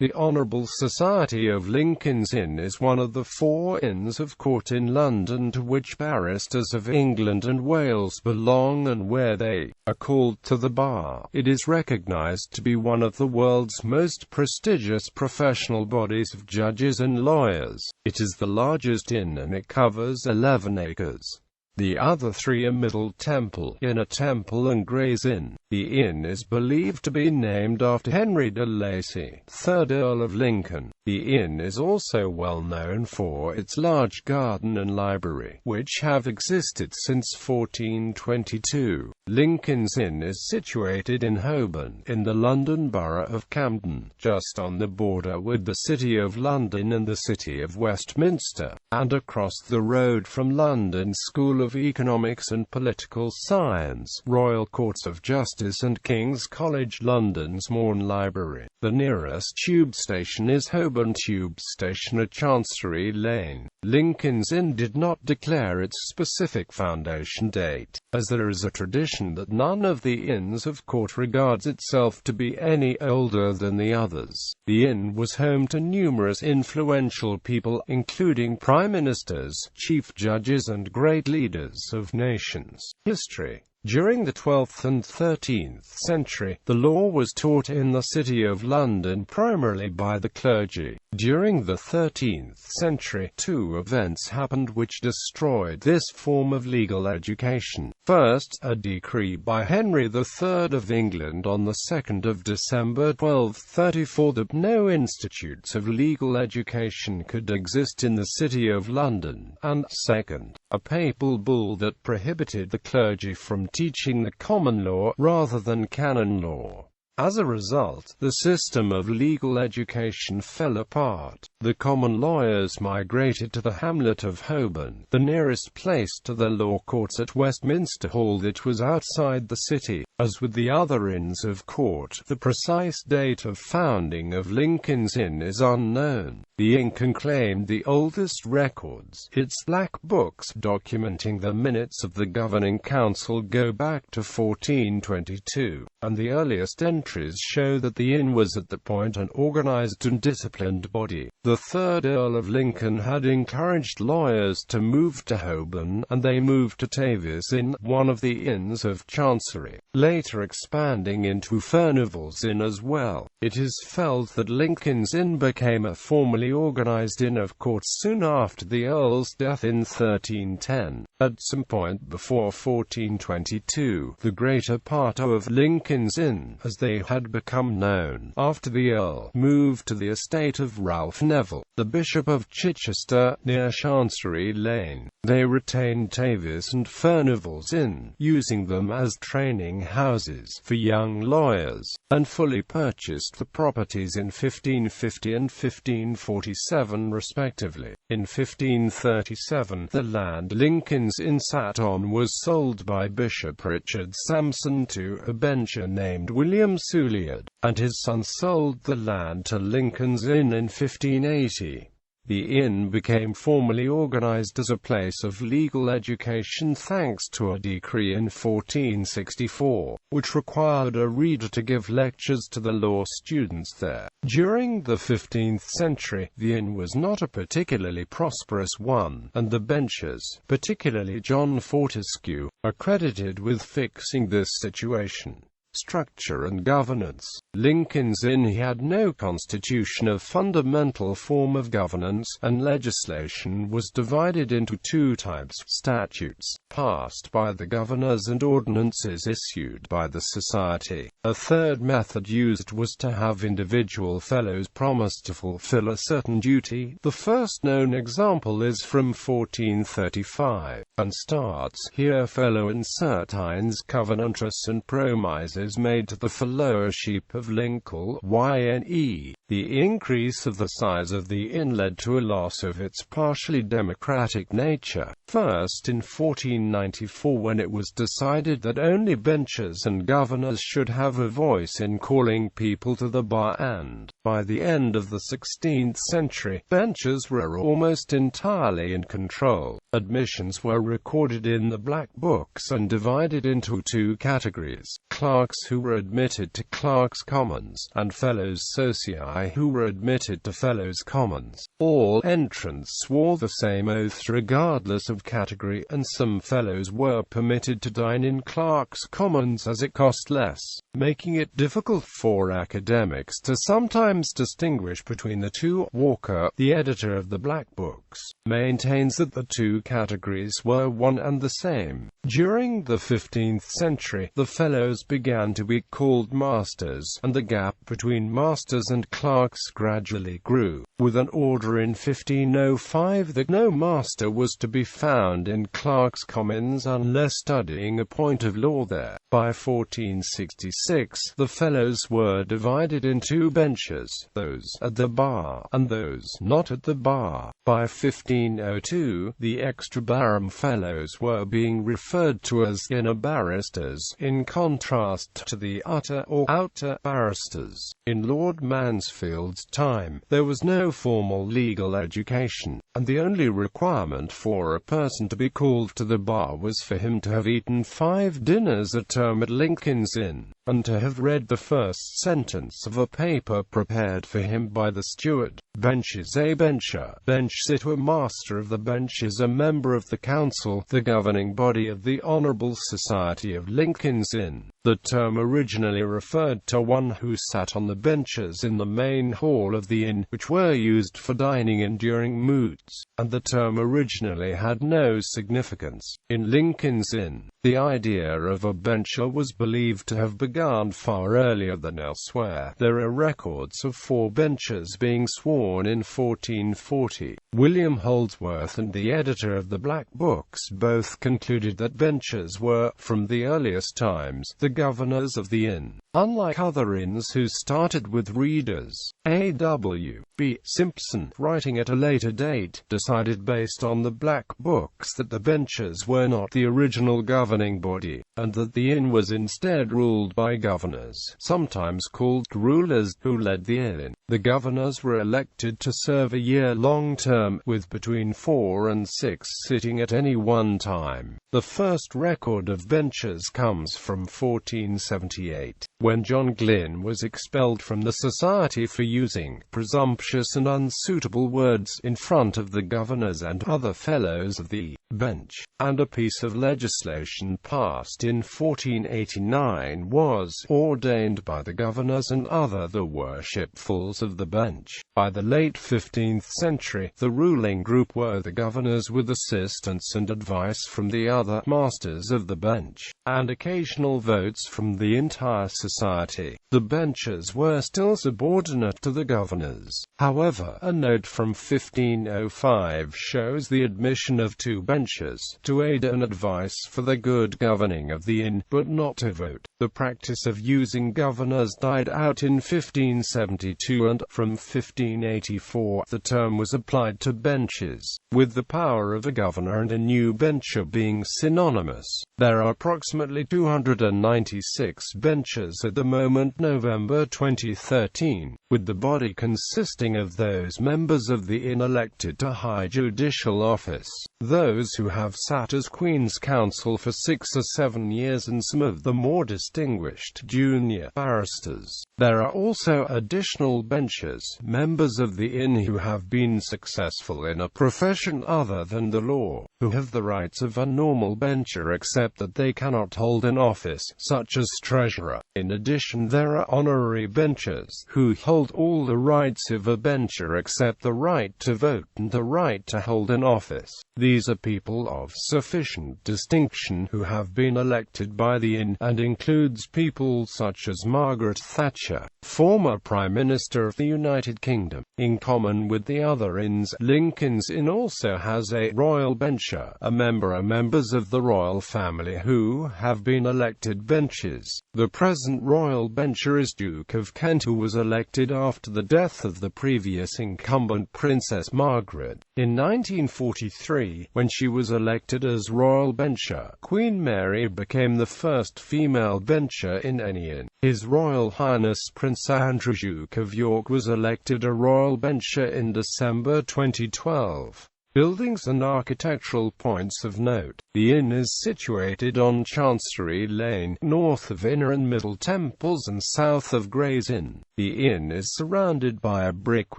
The Honourable Society of Lincoln's Inn is one of the 4 Inns of Court in London to which barristers of England and Wales belong and where they are called to the bar. It is recognised to be one of the world's most prestigious professional bodies of judges and lawyers. It is the largest inn and it covers 11 acres. The other 3 are Middle Temple, Inner Temple and Gray's Inn. The inn is believed to be named after Henry de Lacy, 3rd Earl of Lincoln. The inn is also well known for its large garden and library, which have existed since 1422. Lincoln's Inn is situated in Holborn, in the London Borough of Camden, just on the border with the City of London and the City of Westminster, and across the road from London School of Economics and Political Science, Royal Courts of Justice and King's College London's Morn Library. The nearest tube station is Holborn Tube Station at Chancery Lane. Lincoln's Inn did not declare its specific foundation date, as there is a tradition that none of the Inns of Court regards itself to be any older than the others. The inn was home to numerous influential people, including prime ministers, chief judges and great leaders of nations. History. During the 12th and 13th century, the law was taught in the City of London primarily by the clergy. During the 13th century, 2 events happened which destroyed this form of legal education. First, a decree by Henry III of England on the 2nd of December 1234 that no institutes of legal education could exist in the City of London, and, second, a papal bull that prohibited the clergy from teaching the common law rather than canon law. As a result, the system of legal education fell apart. The common lawyers migrated to the hamlet of Holborn, the nearest place to the law courts at Westminster Hall that was outside the city. As with the other Inns of Court, the precise date of founding of Lincoln's Inn is unknown. The inn can claim the oldest records. Its black books documenting the minutes of the governing council go back to 1422, and the earliest entries show that the inn was at that point an organized and disciplined body. The 3rd Earl of Lincoln had encouraged lawyers to move to Holborn, and they moved to Tavies Inn, one of the Inns of Chancery, later expanding into Furnival's Inn as well. It is felt that Lincoln's Inn became a formally organized Inn of Court soon after the Earl's death in 1310. At some point before 1422, the greater part of Lincoln's Inn, as they had become known, after the Earl moved to the estate of Ralph Neville, the Bishop of Chichester, near Chancery Lane. They retained Tavies and Furnival's Inn, using them as training houses for young lawyers, and fully purchased the properties in 1550 and 1547 respectively. In 1537, the land Lincoln's Inn sat on was sold by Bishop Richard Sampson to a bencher named William Sulyard, and his son sold the land to Lincoln's Inn in 1580. The inn became formally organized as a place of legal education thanks to a decree in 1464, which required a reader to give lectures to the law students there. During the 15th century, the inn was not a particularly prosperous one, and the benchers, particularly John Fortescue, are credited with fixing this situation. Structure and governance. Lincoln's Inn had no constitution of fundamental form of governance, and legislation was divided into 2 types: statutes, passed by the governors, and ordinances issued by the society. A third method used was to have individual fellows promise to fulfill a certain duty. The first known example is from 1435, and starts, "Here fellow in certines covenantris and promises made to the fellowship of Lincoln, YNE. The increase of the size of the inn led to a loss of its partially democratic nature. First in 1494, when it was decided that only benchers and governors should have a voice in calling people to the bar, and, by the end of the 16th century, benchers were almost entirely in control. Admissions were recorded in the Black Books and divided into two categories: clerks who were admitted to Clerks' Commons, and fellows socii who were admitted to Fellows' Commons. All entrants swore the same oath regardless of category, and some fellows were permitted to dine in Clerks' Commons as it cost less, making it difficult for academics to sometimes distinguish between the two. Walker, the editor of the Black Books, maintains that the two categories were one and the same. During the 15th century, the fellows began to be called masters, and the gap between masters and clerks gradually grew, with an order in 1505 that no master was to be found in Clerks' Commons unless studying a point of law there. By 1466, the fellows were divided in two benches, those at the bar, and those not at the bar. By 1502, the extra-barum fellows were being referred to as inner barristers, in contrast to the utter or outer barristers. In Lord Mansfield's time, there was no formal legal education, and the only requirement for a person to be called to the bar was for him to have eaten 5 dinners a term at Lincoln's Inn, and to have read the first sentence of a paper prepared for him by the steward. Bench is a bencher. Bench sitter. Master of the bench is a member of the council, the governing body of the Honourable Society of Lincoln's Inn. The term originally referred to one who sat on the benches in the main hall of the inn, which were used for dining in during moots, and the term originally had no significance. In Lincoln's Inn, the idea of a bencher was believed to have begun far earlier than elsewhere. There are records of 4 benchers being sworn in 1440. William Holdsworth and the editor of the Black Books both concluded that benchers were, from the earliest times, the governors of the inn. Unlike other inns who started with readers, A.W. B. Simpson, writing at a later date, decided based on the Black Books that the benchers were not the original governing body, and that the inn was instead ruled by governors, sometimes called rulers, who led the inn. The governors were elected to serve a year-long term, with between 4 and 6 sitting at any one time. The first record of benchers comes from 1478, when John Glynn was expelled from the society for using presumptuous and unsuitable words in front of the governors and other fellows of the bench, and a piece of legislation passed in 1489 was ordained by the governors and other the worshipfuls of the bench. By the late 15th century, the ruling group were the governors with assistance and advice from the other masters of the bench, and occasional votes from the entire society. The benchers were still subordinate to the governors. However, a note from 1505 shows the admission of 2 benchers, to aid and advice for the good governing of the inn, but not to vote. The practice of using governors died out in 1572, and from 1584 the term was applied to benches, with the power of a governor and a new bencher being synonymous. There are approximately 296 benchers at the moment, November 2013, with the body consisting of those members of the inn elected to high judicial office, those who have sat as Queen's Counsel for 6 or 7 years, and some of the more distinguished junior barristers. There are also additional benchers, members of the inn who have been successful in a profession other than the law, who have the rights of a normal bencher except that they cannot hold an office, such as treasurer. In addition, there are honorary benchers, who hold all the rights of a bencher except the right to vote and the right to hold an office. These are people of sufficient distinction who have been elected by the inn, and includes people such as Margaret Thatcher, former Prime Minister of the United Kingdom. In common with the other inns, Lincoln's Inn also has a royal bencher, members of the royal family who have been elected benches. The present royal bencher is Duke of Kent, who was elected after the death of the previous incumbent Princess Margaret. In 1943, when she was elected as royal bencher, Queen Mary became the first female bencher in any inn. His Royal Highness Prince Andrew, Duke of York, was elected a royal bencher in December 2012. buildings and architectural points of note. The inn is situated on Chancery Lane, north of Inner and Middle Temples and south of Gray's Inn. The inn is surrounded by a brick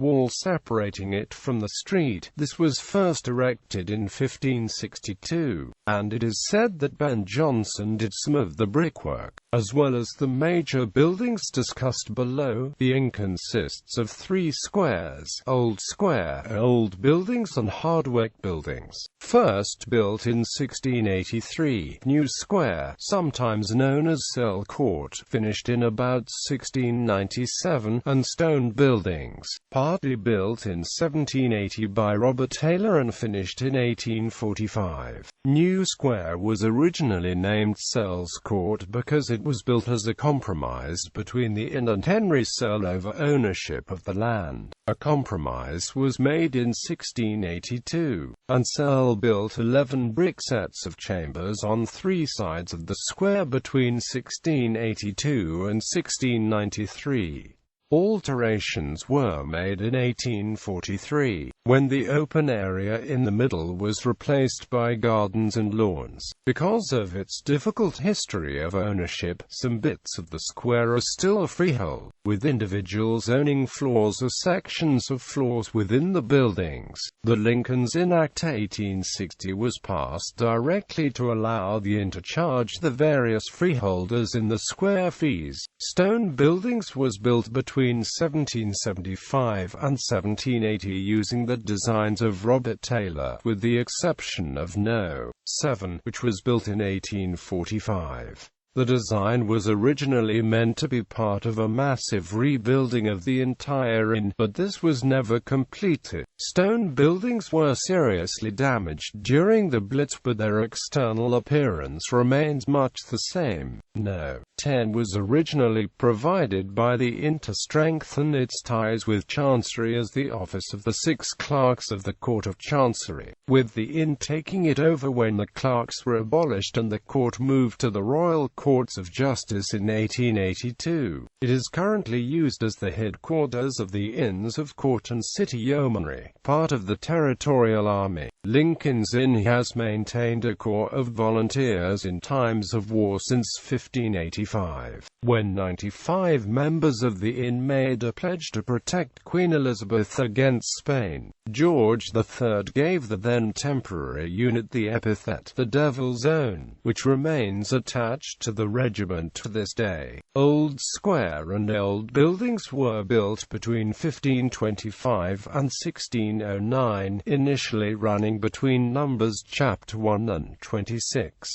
wall separating it from the street. This was first erected in 1562, and it is said that Ben Jonson did some of the brickwork, as well as the major buildings discussed below. The inn consists of 3 squares: Old Square, Old Buildings and Hardwick Buildings. First built in 1683, New Square, sometimes known as Searle Court, finished in about 1697, and Stone Buildings, partly built in 1780 by Robert Taylor and finished in 1845. New Square was originally named Searle's Court because it was built as a compromise between the inn and Henry Searle over ownership of the land. A compromise was made in 1682, and Searle built 11 brick sets of chambers on 3 sides of the square between 1682 and 1693. Alterations were made in 1843, when the open area in the middle was replaced by gardens and lawns. Because of its difficult history of ownership, some bits of the square are still freehold, with individuals owning floors or sections of floors within the buildings. The Lincoln's Inn Act 1860 was passed directly to allow the inn to charge the various freeholders in the square fees. Stone Buildings was built between 1775 and 1780 using the designs of Robert Taylor, with the exception of No. 7, which was built in 1845. The design was originally meant to be part of a massive rebuilding of the entire inn, but this was never completed. Stone Buildings were seriously damaged during the Blitz, but their external appearance remains much the same. No. 10 was originally provided by the inn to strengthen its ties with Chancery as the office of the 6 clerks of the Court of Chancery, with the inn taking it over when the clerks were abolished and the court moved to the Royal Courts of Justice in 1882. It is currently used as the headquarters of the Inns of Court and City Yeomanry, part of the Territorial Army. Lincoln's Inn has maintained a corps of volunteers in times of war since 1585, when 95 members of the inn made a pledge to protect Queen Elizabeth against Spain. George III gave the then temporary unit the epithet, the Devil's Own, which remains attached to the regiment to this day. Old Square and Old Buildings were built between 1525 and 1609, initially running between numbers chapter 1 and 26.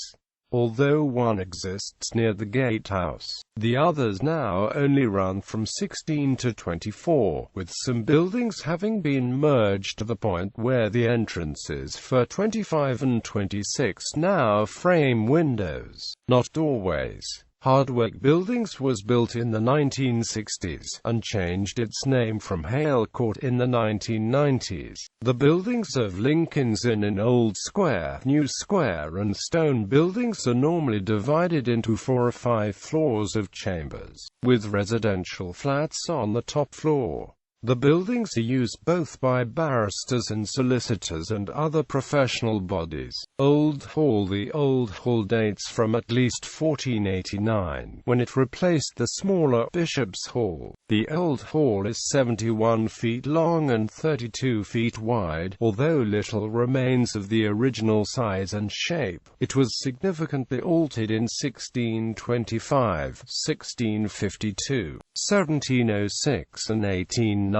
Although one exists near the Gatehouse, the others now only run from 16 to 24, with some buildings having been merged to the point where the entrances for 25 and 26 now frame windows, not doorways. Hardwick Buildings was built in the 1960s, and changed its name from Hale Court in the 1990s. The buildings of Lincoln's Inn in Old Square, New Square and Stone Buildings are normally divided into 4 or 5 floors of chambers, with residential flats on the top floor. The buildings are used both by barristers and solicitors and other professional bodies. Old Hall. The Old Hall dates from at least 1489, when it replaced the smaller Bishop's Hall. The Old Hall is 71 feet long and 32 feet wide, although little remains of the original size and shape. It was significantly altered in 1625, 1652, 1706 and 1819.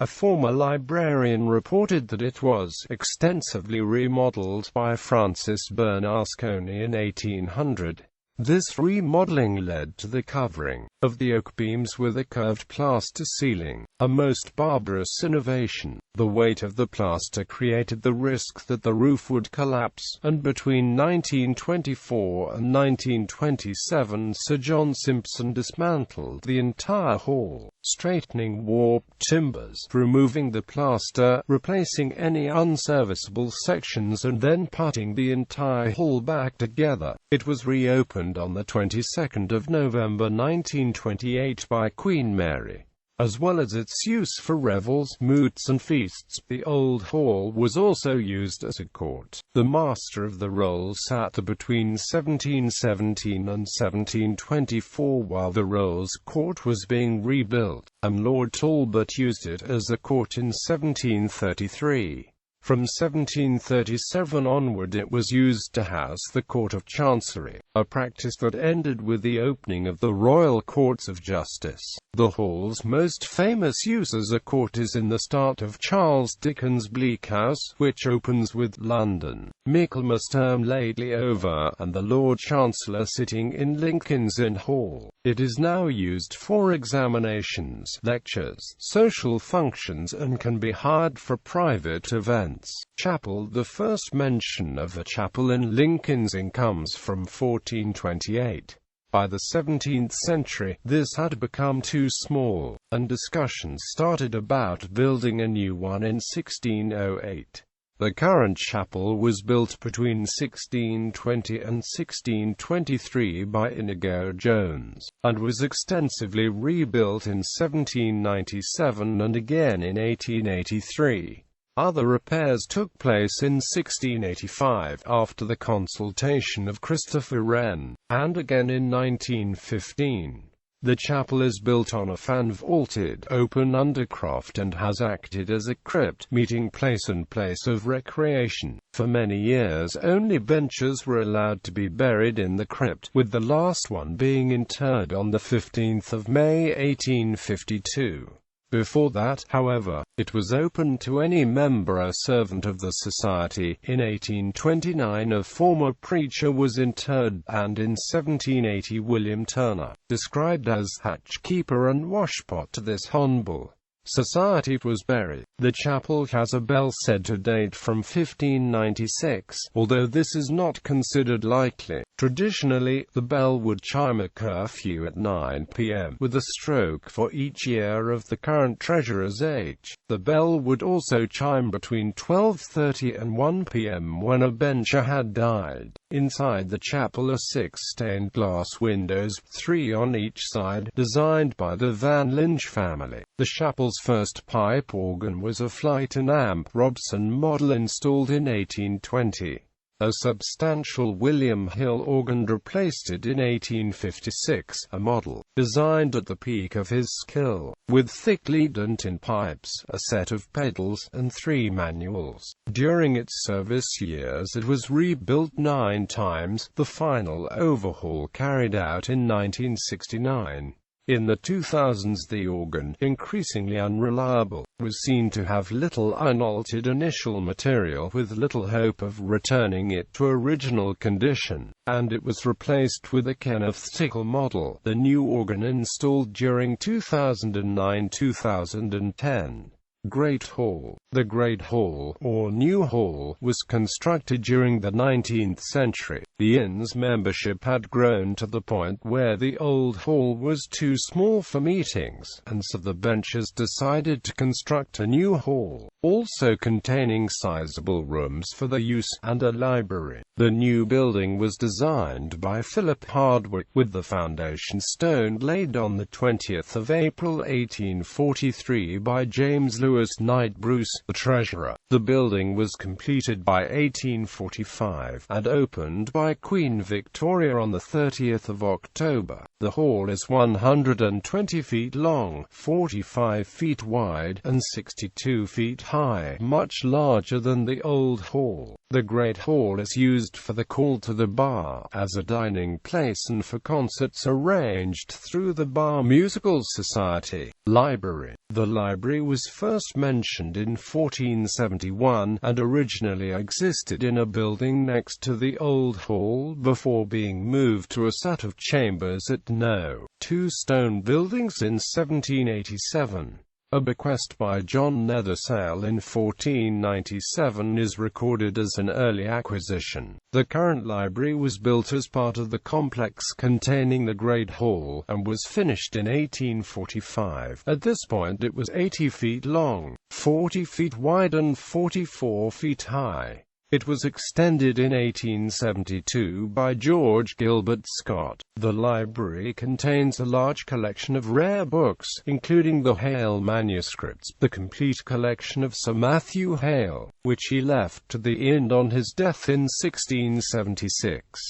A former librarian reported that it was extensively remodeled by Francis Bernasconi in 1800. This remodeling led to the covering of the oak beams with a curved plaster ceiling, a most barbarous innovation. The weight of the plaster created the risk that the roof would collapse, and between 1924 and 1927 Sir John Simpson dismantled the entire hall, straightening warped timbers, removing the plaster, replacing any unserviceable sections and then putting the entire hall back together. It was reopened on the 22nd of November 1928 by Queen Mary. As well as its use for revels, moots and feasts, the Old Hall was also used as a court. The Master of the Rolls sat there between 1717 and 1724 while the Rolls Court was being rebuilt, and Lord Talbot used it as a court in 1733. From 1737 onward it was used to house the Court of Chancery, a practice that ended with the opening of the Royal Courts of Justice. The Hall's most famous use as a court is in the start of Charles Dickens' Bleak House, which opens with "London, Michaelmas term lately over," and the Lord Chancellor sitting in Lincoln's Inn Hall. It is now used for examinations, lectures, social functions, and can be hired for private events. Chapel. The first mention of a chapel in Lincoln's Inn comes from 1428. By the 17th century, this had become too small, and discussions started about building a new one in 1608. The current chapel was built between 1620 and 1623 by Inigo Jones, and was extensively rebuilt in 1797 and again in 1883. Other repairs took place in 1685 after the consultation of Christopher Wren, and again in 1915. The chapel is built on a fan-vaulted, open undercroft and has acted as a crypt, meeting place and place of recreation. For many years only benches were allowed to be buried in the crypt, with the last one being interred on the 15th of May 1852. Before that, however, it was open to any member or servant of the society. In 1829 a former preacher was interred, and in 1780 William Turner, described as hatchkeeper and washpot to this Honourable society, was buried. The chapel has a bell said to date from 1596, although this is not considered likely. Traditionally, the bell would chime a curfew at 9 p.m., with a stroke for each year of the current treasurer's age. The bell would also chime between 12:30 and 1 p.m. when a bencher had died. Inside the chapel are 6 stained glass windows, 3 on each side, designed by the Van Lynch family. The chapel's first pipe organ was a Flyton Amp Robson model installed in 1820. A substantial William Hill organ replaced it in 1856, a model designed at the peak of his skill, with thick lead-and-tin pipes, a set of pedals, and 3 manuals. During its service years it was rebuilt 9 times, the final overhaul carried out in 1969. In the 2000s the organ, increasingly unreliable, was seen to have little unaltered initial material with little hope of returning it to original condition, and it was replaced with a Kenneth Tickle model, the new organ installed during 2009-2010. Great Hall. The Great Hall, or New Hall, was constructed during the 19th century. The inn's membership had grown to the point where the Old Hall was too small for meetings, and so the benchers decided to construct a new hall, also containing sizable rooms for their use, and a library. The new building was designed by Philip Hardwick, with the foundation stone laid on the 20th of April 1843 by James Lewis Knight Bruce, the treasurer. The building was completed by 1845, and opened by Queen Victoria on the 30th of October. The hall is 120 feet long, 45 feet wide, and 62 feet high, much larger than the Old Hall. The Great Hall is used for the call to the bar, as a dining place, and for concerts arranged through the Bar Musical Society. Library. The library was first mentioned in 1471, and originally existed in a building next to the Old Hall before being moved to a set of chambers at No. 2 stone buildings in 1787. A bequest by John Nethersale in 1497 is recorded as an early acquisition. The current library was built as part of the complex containing the Great Hall, and was finished in 1845. At this point it was 80 feet long, 40 feet wide and 44 feet high. It was extended in 1872 by George Gilbert Scott. The library contains a large collection of rare books, including the Hale manuscripts, the complete collection of Sir Matthew Hale, which he left to the inn on his death in 1676.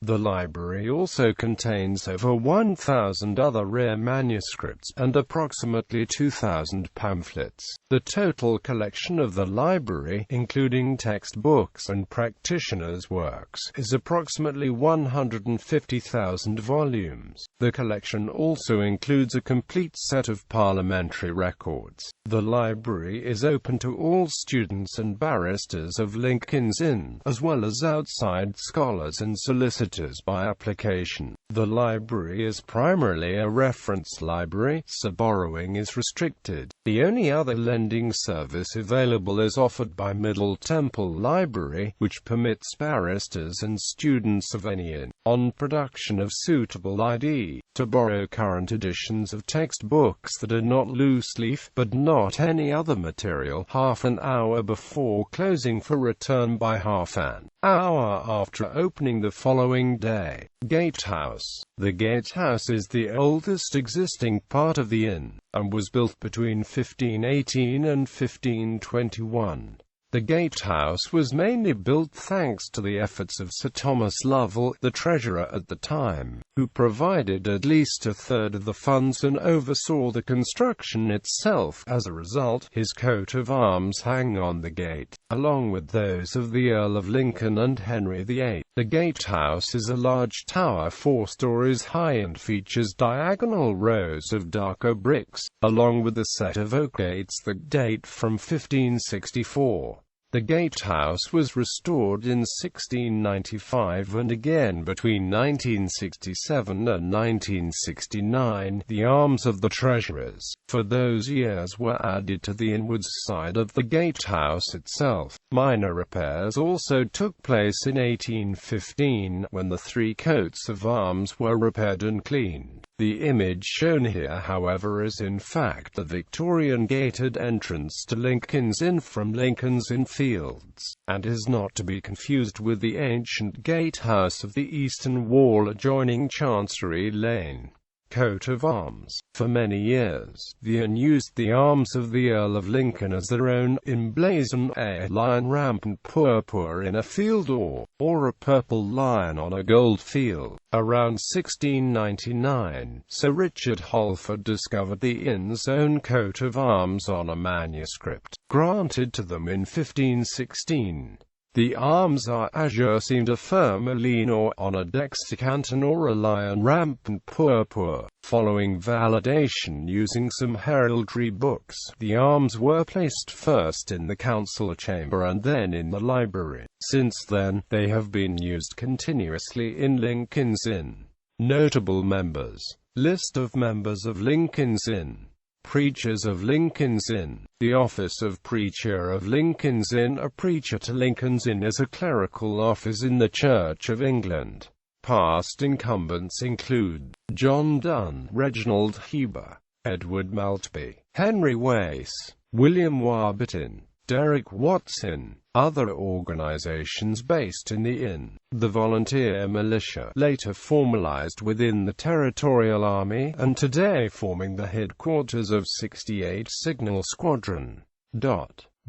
The library also contains over 1,000 other rare manuscripts, and approximately 2,000 pamphlets. The total collection of the library, including textbooks and practitioners' works, is approximately 150,000 volumes. The collection also includes a complete set of parliamentary records. The library is open to all students and barristers of Lincoln's Inn, as well as outside scholars and solicitors by application. The library is primarily a reference library, so borrowing is restricted. The only other lending service available is offered by Middle Temple Library, which permits barristers and students of any inn, on production of suitable ID, to borrow current editions of textbooks that are not loose leaf, but not any other material, half an hour before closing for return by half an hour after opening the following day. Gatehouse. The Gatehouse is the oldest existing part of the inn, and was built between 1518 and 1521. The Gatehouse was mainly built thanks to the efforts of Sir Thomas Lovell, the treasurer at the time, who provided at least a third of the funds and oversaw the construction itself. As a result, his coat of arms hang on the gate, along with those of the Earl of Lincoln and Henry VIII. The Gatehouse is a large tower 4 stories high and features diagonal rows of dark oak bricks, along with a set of oak gates that date from 1564. The Gatehouse was restored in 1695 and again between 1967 and 1969. The arms of the treasurers for those years were added to the inward side of the Gatehouse itself. Minor repairs also took place in 1815, when the 3 coats of arms were repaired and cleaned. The image shown here, however, is in fact the Victorian gated entrance to Lincoln's Inn from Lincoln's Inn Fields, and is not to be confused with the ancient gatehouse of the eastern wall adjoining Chancery Lane. Coat of arms. For many years, the inn used the arms of the Earl of Lincoln as their own, emblazoned a lion rampant purpur in a field or a purple lion on a gold field. Around 1699, Sir Richard Holford discovered the inn's own coat of arms on a manuscript, granted to them in 1516. The arms are azure seamed a fleur-de-lis or on a decanton or a lion rampant purpur. Following validation using some heraldry books, the arms were placed first in the council chamber and then in the library. Since then, they have been used continuously in Lincoln's Inn. Notable members. List of members of Lincoln's Inn. Preachers of Lincoln's Inn. The office of Preacher of Lincoln's Inn. A preacher to Lincoln's Inn is a clerical office in the Church of England. Past incumbents include John Dunn, Reginald Heber, Edward Maltby, Henry Wace, William Warburton, Derek Watson. Other organizations based in the inn. The volunteer militia, later formalized within the Territorial Army, and today forming the headquarters of 68 Signal Squadron.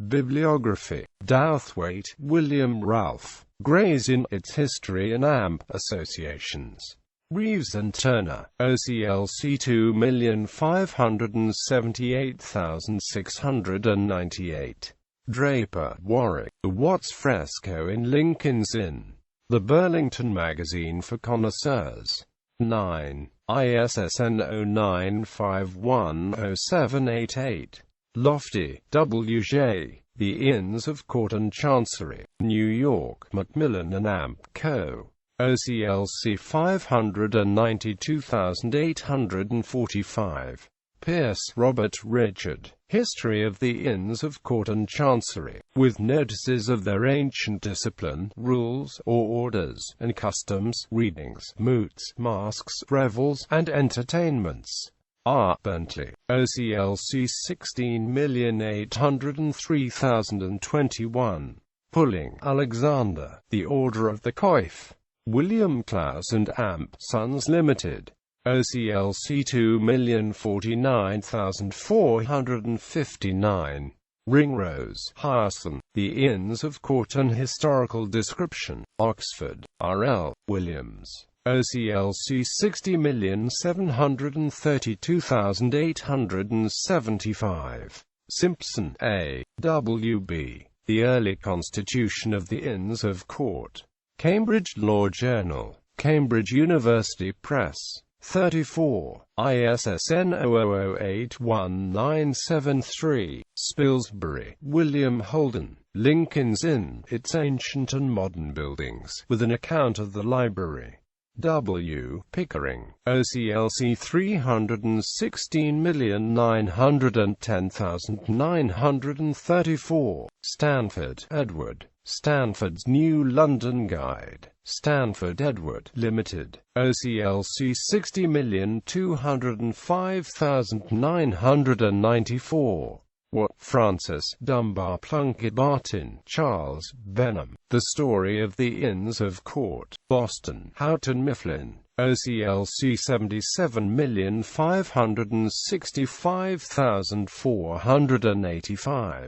Bibliography. Douthwaite, William Ralph. Gray's Inn, Its History and AMP Associations. Reeves and Turner, OCLC 2,578,698. Draper, Warwick. The Watts fresco in Lincoln's Inn. The Burlington Magazine for Connoisseurs. 9. ISSN 09510788. Lofty, W.J. The Inns of Court and Chancery. New York, Macmillan and Amp Co. OCLC 592,845. Pierce, Robert Richard. History of the Inns of Court and Chancery, with notices of their ancient discipline, rules, or orders, and customs, readings, moots, masques, revels, and entertainments. R. Bentley. OCLC 16,803,021. Pulling, Alexander, The Order of the Coif, William Klaus and Amp Sons Limited, OCLC 2,049,459. Ringrose, Hyson, The Inns of Court and Historical Description, Oxford, R.L. Williams, OCLC 60,732,875. Simpson, A. W. B. The Early Constitution of the Inns of Court. Cambridge Law Journal, Cambridge University Press. 34. ISSN 00081973. Spilsbury, William Holden. Lincoln's Inn, Its Ancient and Modern Buildings, with an account of the library. W. Pickering, OCLC 316,910,934. Stanford, Edward. Stanford's New London Guide. Stanford Edward Limited, OCLC 60,205,994. What? Francis Dunbar Plunkett Barton, Charles Benham. The Story of the Inns of Court. Boston, Houghton Mifflin, OCLC 77,565,485.